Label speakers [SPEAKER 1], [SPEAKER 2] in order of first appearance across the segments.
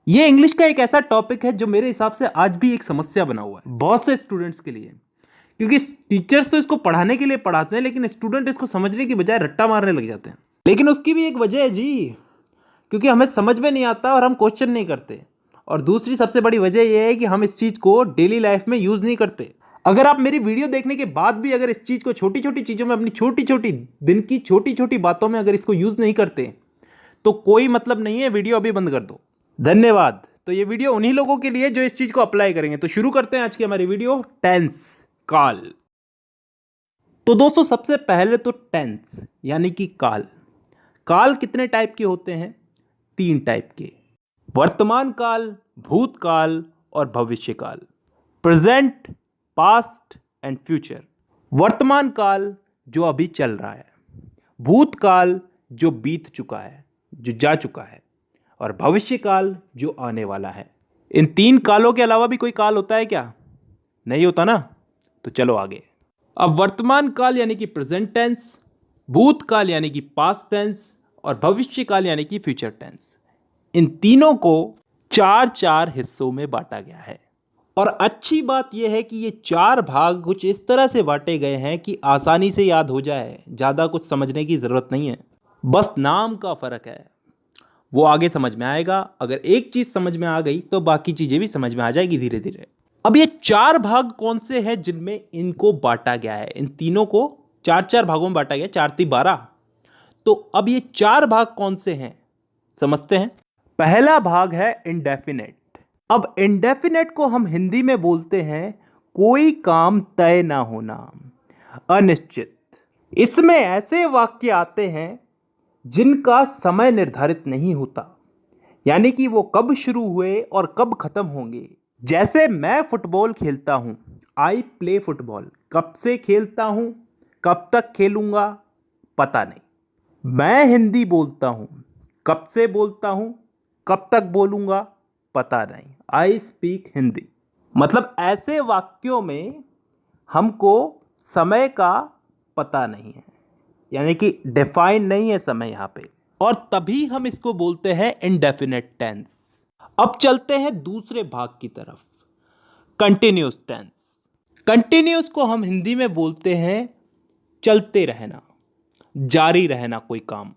[SPEAKER 1] ये इंग्लिश का एक ऐसा टॉपिक है जो मेरे हिसाब से आज भी एक समस्या बना हुआ है बहुत से स्टूडेंट्स के लिए। क्योंकि टीचर्स तो इसको पढ़ाने के लिए पढ़ाते हैं, लेकिन स्टूडेंट इसको समझने की बजाय रट्टा मारने लग जाते हैं। लेकिन उसकी भी एक वजह है जी, क्योंकि हमें समझ में नहीं आता और हम क्वेश्चन नहीं करते। और दूसरी सबसे बड़ी वजह यह है कि हम इस चीज़ को डेली लाइफ में यूज़ नहीं करते। अगर आप मेरी वीडियो देखने के बाद भी अगर इस चीज़ को छोटी छोटी चीज़ों में, अपनी छोटी छोटी दिन की छोटी छोटी बातों में अगर इसको यूज़ नहीं करते तो कोई मतलब नहीं है, वीडियो अभी बंद कर दो। धन्यवाद। तो ये वीडियो उन्हीं लोगों के लिए जो इस चीज को अप्लाई करेंगे। तो शुरू करते हैं आज की हमारी वीडियो, टेंस, काल। तो दोस्तों सबसे पहले तो टेंस यानी कि काल। काल कितने टाइप के होते हैं? 3 टाइप के। वर्तमान काल, भूतकाल और भविष्य काल। Present, past and future. वर्तमान काल जो अभी चल रहा है, भूतकाल जो बीत चुका है, जो जा चुका है, और भविष्य काल जो आने वाला है। इन 3 कालों के अलावा भी कोई काल होता है क्या? नहीं होता ना। तो चलो आगे। अब वर्तमान काल यानी कि प्रेजेंट टेंस, भूतकाल यानी कि पास्ट टेंस और भविष्य काल यानी कि फ्यूचर टेंस, इन तीनों को 4 हिस्सों में बांटा गया है। और अच्छी बात यह है कि ये 4 भाग कुछ इस तरह से बांटे गए हैं कि आसानी से याद हो जाए, ज़्यादा कुछ समझने की ज़रूरत नहीं है, बस नाम का फ़र्क है। वो आगे समझ में आएगा। अगर एक चीज समझ में आ गई तो बाकी चीजें भी समझ में आ जाएगी धीरे धीरे। अब ये 4 भाग कौन से हैं जिनमें इनको बांटा गया है? इन तीनों को 4 भागों में बांटा गया, 4×3=12। तो अब ये 4 भाग कौन से हैं समझते हैं। पहला भाग है इंडेफिनेट। अब इंडेफिनेट को हम हिंदी में बोलते हैं कोई काम तय ना होना, अनिश्चित। इसमें ऐसे वाक्य आते हैं जिनका समय निर्धारित नहीं होता, यानी कि वो कब शुरू हुए और कब खत्म होंगे। जैसे मैं फुटबॉल खेलता हूं, आई प्ले फुटबॉल। कब से खेलता हूं, कब तक खेलूंगा, पता नहीं। मैं हिंदी बोलता हूं, कब से बोलता हूं, कब तक बोलूंगा, पता नहीं। I speak Hindi. मतलब ऐसे वाक्यों में हमको समय का पता नहीं है, यानी कि डिफाइन नहीं है समय यहां पे, और तभी हम इसको बोलते हैं इंडेफिनेट टेंस। अब चलते हैं दूसरे भाग की तरफ, कंटिन्यूस टेंस। कंटिन्यूस को हम हिंदी में बोलते हैं चलते रहना, जारी रहना कोई काम।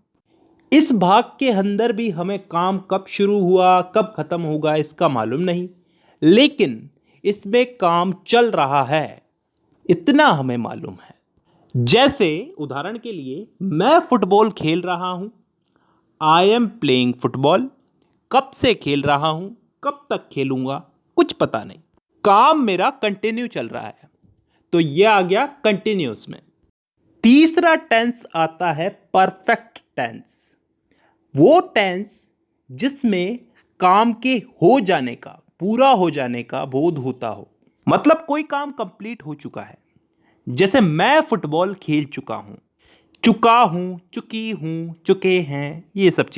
[SPEAKER 1] इस भाग के अंदर भी हमें काम कब शुरू हुआ कब खत्म होगा इसका मालूम नहीं, लेकिन इसमें काम चल रहा है इतना हमें मालूम है। जैसे उदाहरण के लिए, मैं फुटबॉल खेल रहा हूं, आई एम प्लेइंग फुटबॉल। कब से खेल रहा हूं, कब तक खेलूंगा, कुछ पता नहीं। काम मेरा कंटिन्यू चल रहा है, तो यह आ गया कंटिन्यूस में। तीसरा टेंस आता है परफेक्ट टेंस। वो टेंस जिसमें काम के हो जाने का, पूरा हो जाने का बोध होता हो। मतलब कोई काम कंप्लीट हो चुका है। जैसे मैं फुटबॉल खेल चुका हूं, चुका हूं, चुकी हूं, चुके हैं, ये सब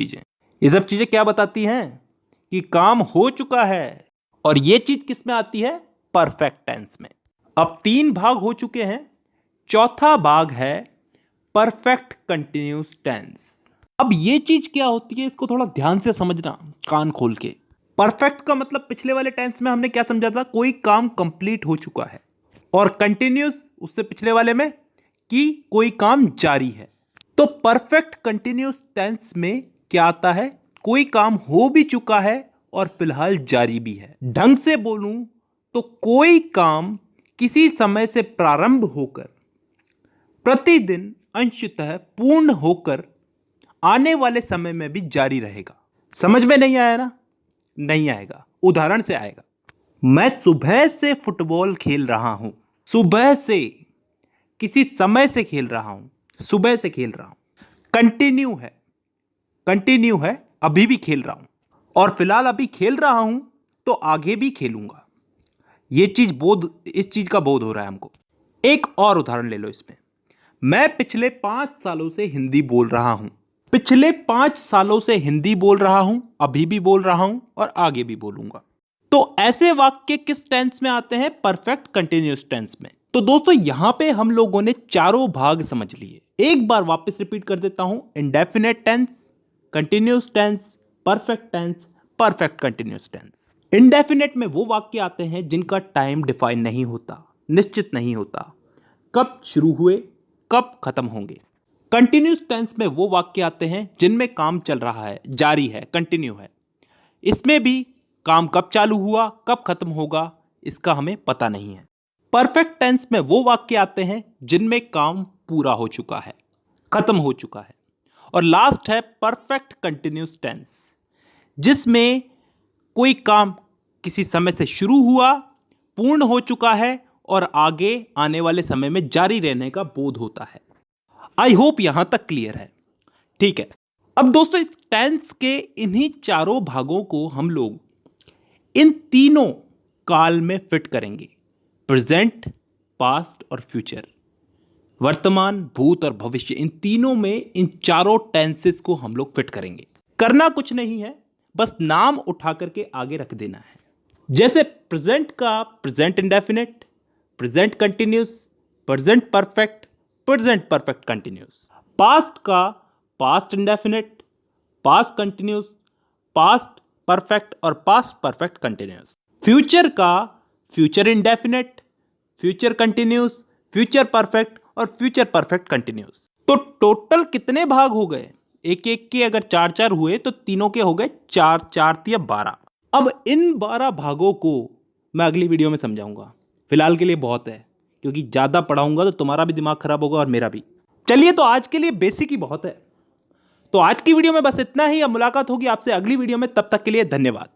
[SPEAKER 1] चीजें क्या बताती हैं? कि काम हो चुका है। और ये चीज किस में आती है? परफेक्ट टेंस में। अब 3 भाग हो चुके हैं, चौथा भाग है परफेक्ट कंटिन्यूस टेंस। अब ये चीज क्या होती है, इसको थोड़ा ध्यान से समझना, कान खोल के। परफेक्ट का मतलब पिछले वाले टेंस में हमने क्या समझा था? कोई काम कंप्लीट हो चुका है। और कंटिन्यूस उससे पिछले वाले में कि कोई काम जारी है। तो परफेक्ट कंटिन्यूस टेंस में क्या आता है? कोई काम हो भी चुका है और फिलहाल जारी भी है। ढंग से बोलूं तो कोई काम किसी समय से प्रारंभ होकर प्रतिदिन अंशतः पूर्ण होकर आने वाले समय में भी जारी रहेगा। समझ में नहीं आया ना? नहीं आएगा, उदाहरण से आएगा। मैं सुबह से फुटबॉल खेल रहा हूं। सुबह से, किसी समय से खेल रहा हूं, सुबह से खेल रहा हूं। कंटिन्यू है, अभी भी खेल रहा हूं, और फिलहाल अभी खेल रहा हूं तो आगे भी खेलूंगा। इस चीज का बोध हो रहा है हमको। एक और उदाहरण ले लो इसमें। मैं पिछले 5 सालों से हिंदी बोल रहा हूं। पिछले 5 सालों से हिंदी बोल रहा हूं, अभी भी बोल रहा हूं और आगे भी बोलूंगा। तो ऐसे वाक्य किस टेंस में आते हैं? परफेक्ट कंटिन्यूअस टेंस में। तो दोस्तों यहां पे हम लोगों ने चारों भाग समझ लिए। एक बार वापस रिपीट कर देता हूं, indefinite tense, continuous tense, perfect tense, perfect continuous tense. Indefinite में वो वाक्य आते हैं जिनका टाइम डिफाइन नहीं होता, निश्चित नहीं होता, कब शुरू हुए कब खत्म होंगे। कंटिन्यूअस टेंस में वो वाक्य आते हैं जिनमें काम चल रहा है, जारी है, कंटिन्यू है। इसमें भी काम कब चालू हुआ कब खत्म होगा इसका हमें पता नहीं है। परफेक्ट टेंस में वो वाक्य आते हैं जिनमें काम पूरा हो चुका है, खत्म हो चुका है। और लास्ट है परफेक्ट कंटिन्यूअस टेंस, जिसमें कोई काम किसी समय से शुरू हुआ, पूर्ण हो चुका है और आगे आने वाले समय में जारी रहने का बोध होता है। आई होप यहां तक क्लियर है। ठीक है, अब दोस्तों इस टेंस के इन्हीं चारों भागों को हम लोग इन तीनों काल में फिट करेंगे, प्रेजेंट, पास्ट और फ्यूचर। वर्तमान, भूत और भविष्य, इन तीनों में इन चारों टेंसेस को हम लोग फिट करेंगे। करना कुछ नहीं है, बस नाम उठा करके आगे रख देना है। जैसे प्रेजेंट का present indefinite, present continuous, present perfect, present perfect continuous. Past का past indefinite, past continuous, past perfect और पास्ट परफेक्ट कंटिन्यूस। फ्यूचर का future indefinite, future continuous, future perfect और फ्यूचर परफेक्ट कंटिन्यूस। तो टोटल कितने भाग हो गए? एक एक के अगर चार चार हुए तो तीनों के हो गए चार, चार या 12। अब इन 12 भागों को मैं अगली वीडियो में समझाऊंगा। फिलहाल के लिए बहुत है, क्योंकि ज़्यादा पढ़ाऊंगा तो तुम्हारा भी दिमाग खराब होगा और मेरा भी। चलिए, तो आज के लिए बेसिक ही बहुत है। तो आज की वीडियो में बस इतना ही। अब मुलाकात होगी आपसे अगली वीडियो में, तब तक के लिए धन्यवाद।